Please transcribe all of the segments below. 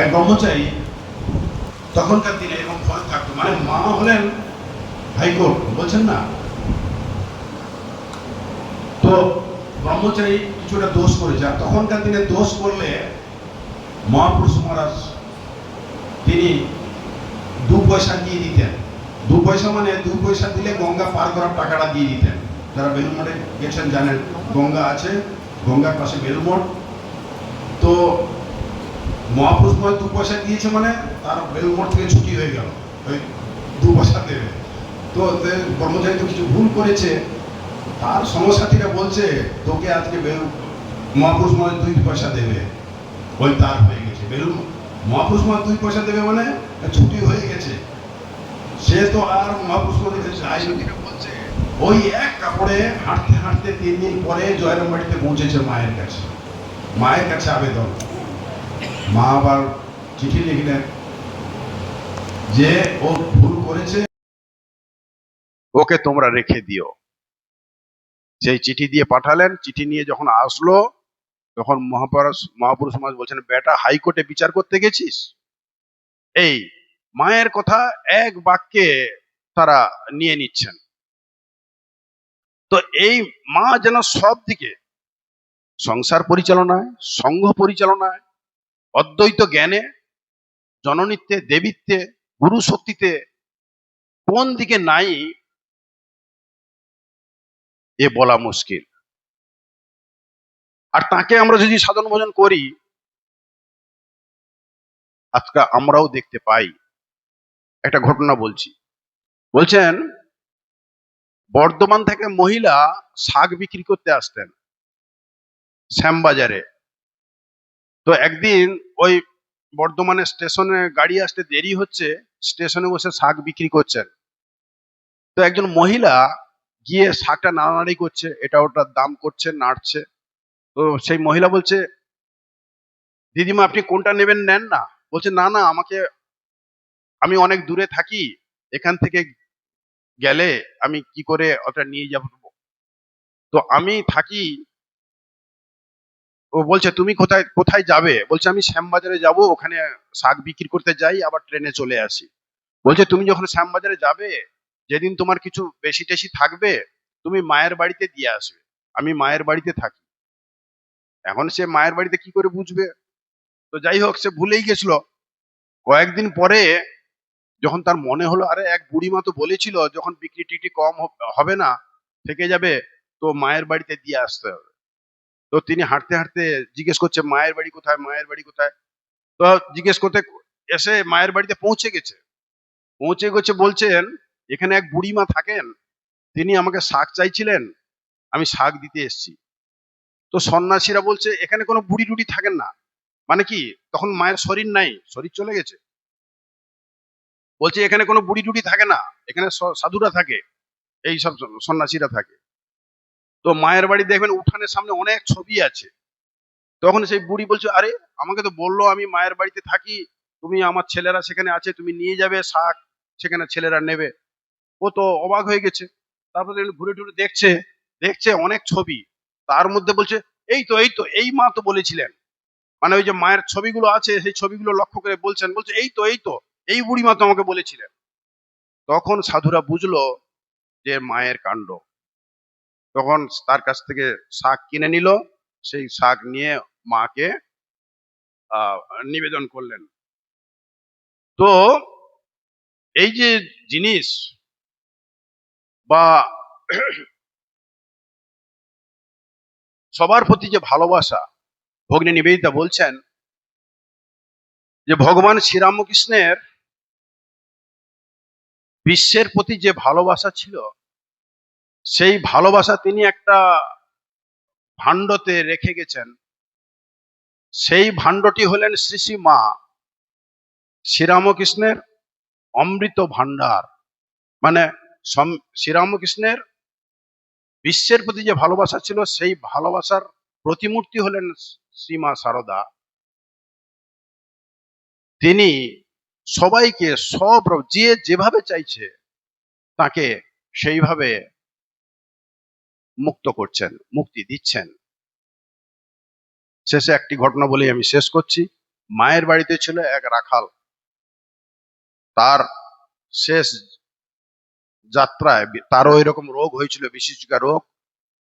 এক ব্রহ্মচারী তখনকার দিনে এরকম ভয় থাকতো, মানে মা হলেন হাইকোর্ট, বলছেন না? তো ব্রহ্মচারী কিছুটা দোষ করেছে, আর তখনকার দিনে দোষ করলে মহাপুরুষ মহারাজ তিনি 2 পয়সা দিয়ে দিতেন। 2 পয়সা মানে 2 পয়সা দিলে গঙ্গা পার করার টাকাটা দিয়ে দিতেন। যারা বেলুড়মঠে গেছেন জানেন, গঙ্গা আছে, গঙ্গার পাশে বেলুড়মঠ। তো মহাপুরুষ মহারাজ 2 পয়সা দিয়েছে মানে তার বেলুড়মঠ থেকে ছুটি হয়ে গেল, ওই 2 পয়সা দেবে। তো কর্মচারী তো কিছু ভুল করেছে, তার সমসাথীরা বলছে তোকে আজকে মহাপুরুষ মহারাজ 2 পয়সা দেবে। ওই তার হয়ে গেছে, মহাপুরুষ মহারাজ 2 পয়সা দেবে মানে ছুটি হয়ে গেছে। সে তো আর মহাপুরুষ মহারাজ বলছে, ওই এক কাপড়ে হাঁটতে হাঁটতে 3 দিন পরে জয়রামবাড়িতে পৌঁছেছে মায়ের কাছে। মায়ের কাছে আবেদন, মা আবার চিঠি লিখলেন যে ও ভুল করেছে, ওকে তোমরা রেখে দিও। সেই চিঠি দিয়ে পাঠালেন। চিঠি নিয়ে যখন আসলো, তখন মহাপুরুষ মহারাজ বলছেন, বেটা হাইকোর্টে বিচার করতে গেছিস? এই মায়ের কথা এক বাক্যে তারা নিয়ে নিচ্ছেন। তো এই মা যেন সব দিকে, সংসার পরিচালনায়, সংঘ পরিচালনায়, অদ্বৈত জ্ঞানে, জননীত্বে, দেবীত্বে, গুরু শক্তিতে কোন দিকে নাই এ বলা মুশকিল। আর তাকে আমরা যদি সাধন ভজন করি, আজকে আমরাও দেখতে পাই। একটা ঘটনা বলছি। বলছেন বর্ধমান থেকে মহিলা শাক বিক্রি করতে আসতেন শ্যামবাজারে। তো একদিন ওই বর্ধমানে স্টেশনে গাড়ি আসতে দেরি হচ্ছে, স্টেশনে বসে শাক বিক্রি করছেন। তো একজন মহিলা গিয়ে শাকটা নাড়ানাড়ি করছে, এটা ওটার দাম করছে, নাড়ছে। তো সেই মহিলা বলছে, দিদিমা আপনি কোনটা নেবেন নেন না। বলছে না না, আমি অনেক দূরে থাকি, এখান থেকে গেলে আমি কি করে ওটা নিয়ে যাব। তো আমি থাকি। ও বলছে তুমি কোথায় কোথায় যাবে? বলছে আমি শ্যামবাজারে যাব, ওখানে শাক বিক্রি করতে যাই, আবার ট্রেনে চলে আসি। বলছে তুমি যখন শ্যামবাজারে যাবে, যেদিন তোমার কিছু বেশি টেশি থাকবে, তুমি মায়ের বাড়িতে দিয়ে আসবে, আমি মায়ের বাড়িতে থাকি। এখন সে মায়ের বাড়িতে কি করে বুঝবে? তো যাই হোক, সে ভুলেই গেছিল। কয়েকদিন পরে যখন তার মনে হলো, আরে এক বুড়িমা তো বলেছিল যখন বিক্রি টিক্রি কম হবে না, থেকে যাবে, তো মায়ের বাড়িতে দিয়ে আসতে হবে। তো তিনি হাঁটতে হাঁটতে জিজ্ঞেস করছে মায়ের বাড়ি কোথায়, মায়ের বাড়ি কোথায়। তো জিজ্ঞেস করতে এসে মায়ের বাড়িতে পৌঁছে গেছে। পৌঁছে গেছে, বলছেন এখানে এক বুড়িমা থাকেন, তিনি আমাকে শাক চাইছিলেন, আমি শাক দিতে এসেছি। তো সন্ন্যাসীরা বলছে এখানে কোনো বুড়ি টুড়ি থাকেন না। মানে কি, তখন মায়ের শরীর নাই, শরীর চলে গেছে। বলছে এখানে কোনো বুড়ি টুড়ি থাকে না, এখানে সাধুরা থাকে, এই সব সন্ন্যাসীরা থাকে। তো মায়ের বাড়ি দেখবেন উঠানের সামনে অনেক ছবি আছে। তখন সেই বুড়ি বলছে, আরে আমাকে তো বললো আমি মায়ের বাড়িতে থাকি, তুমি আমার ছেলেরা সেখানে আছে, তুমি নিয়ে যাবে শাক, সেখানে ছেলেরা নেবে। ও তো অবাক হয়ে গেছে। তারপরে ঘুরে টুরে দেখছে, দেখছে অনেক ছবি, তার মধ্যে বলছে এই তো এই মা তো বলেছিলেন। মানে ওই যে মায়ের ছবিগুলো আছে, সেই ছবিগুলো লক্ষ্য করে বলছেন, বলছে এই তো এই বুড়ি মা তো আমাকে বলেছিলেন। তখন সাধুরা বুঝলো যে মায়ের কাণ্ড। তখন তার কাছ থেকে শাক কিনে নিল, সেই শাক নিয়ে মাকে নিবেদন করলেন। তো এই যে জিনিস বা সবার প্রতি যে ভালোবাসা, ভগ্নী নিবেদিতা বলছেন যে ভগবান শ্রীরামকৃষ্ণের বিশ্বের প্রতি যে ভালোবাসা ছিল, সেই ভালোবাসা তিনি একটা ভাণ্ডতে রেখে গেছেন। সেই ভাণ্ডটি হলেন শ্রী শ্রী মা শ্রীরামকৃষ্ণের অমৃত ভাণ্ডার। মানে শ্রীরামকৃষ্ণের বিশ্বের প্রতি যে ভালোবাসা ছিল, সেই ভালোবাসার প্রতিমূর্তি হলেন শ্রীমা সারদা। তিনি সবাইকে যে যেভাবে চাইছে তাকে সেইভাবে মুক্ত করছেন, মুক্তি দিচ্ছেন। শেষে একটি ঘটনা বলেই আমি শেষ করছি। মায়ের বাড়িতে ছিল এক রাখাল। তার শেষ যাত্রায় তারও এরকম রোগ হয়েছিল, বিশিষ্টিকা রোগ।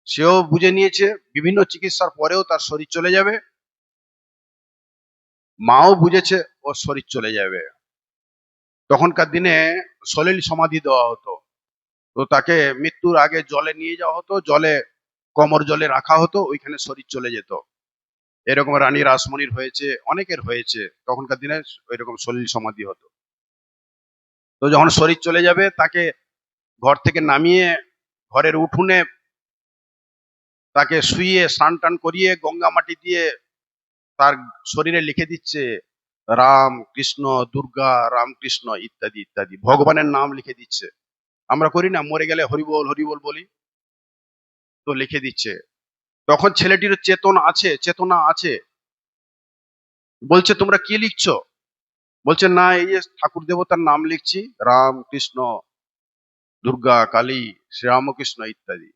সেও বুঝে নিয়েছে বিভিন্ন চিকিৎসার পরেও তার শরীর চলে যাবে। মাও বুঝেছে ওর শরীর চলে যাবে। তখনকার দিনে সলিল সমাধি দেওয়া হতো। তো তাকে মৃত্যুর আগে জলে নিয়ে যাওয়া হতো, জলে কোমর জলে রাখা হতো, ওইখানে শরীর চলে যেত। এরকম রানী রাসমণির হয়েছে, অনেকের হয়েছে। তখনকার দিনে ওইরকম সলিল সমাধি হতো। তো যখন শরীর চলে যাবে তাকে ঘর থেকে নামিয়ে ঘরের উঠোনে তাকে শুইয়ে স্নান টান করিয়ে গঙ্গা মাটি দিয়ে তার শরীরে লিখে দিচ্ছে রাম কৃষ্ণ দুর্গা, রাম কৃষ্ণ ইত্যাদি ইত্যাদি ভগবানের নাম লিখে দিচ্ছে। আমরা করি না, মরে গেলে হরিবোল হরিবোল বলি, তো লিখে দিচ্ছে। তখন ছেলেটির চেতনা আছে। বলছে তোমরা কি লিখছো? বলছে না, এই যে ঠাকুর দেবতার নাম লিখছি, রাম কৃষ্ণ দুর্গা কালী শ্রীরামকৃষ্ণ ইত্যাদি।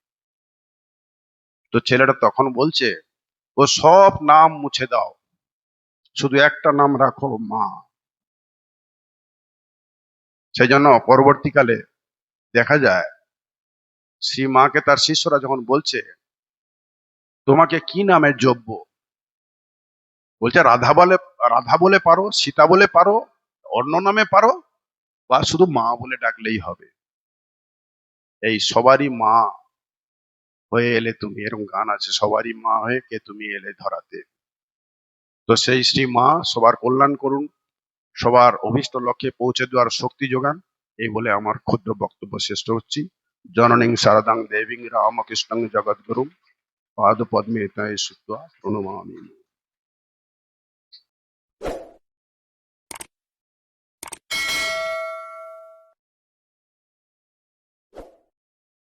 তো ছেলেটা তখন বলছে ও সব নাম মুছে দাও, শুধু একটা নাম রাখো, মা। সেই জন্য পরবর্তীকালে দেখা যায় শ্রী মাকে তার শিষ্যরা যখন বলছে তোমাকে কি নামে যোগ্য, বলছে রাধা বলে পারো, সীতা বলে পারো, অন্য নামে পারো, বা শুধু মা বলে ডাকলেই হবে। এই সবারই মা হয়ে এলে তুমি, এরকম গান আছে, সবারই মা হয়ে কে তুমি এলে ধরাতে। তো সেই শ্রী মা সবার কল্যাণ করুন, সবার অভীষ্ট লক্ষ্যে পৌঁছে দেওয়ার শক্তি যোগান। এই বলে আমার ক্ষুদ্র বক্তব্য শেষ করছি। জননীং শারদাং দেবীং রামকৃষ্ণং জগদ্গুরুং পাদ পদ্মে তাই সুত্বা প্রণমামি।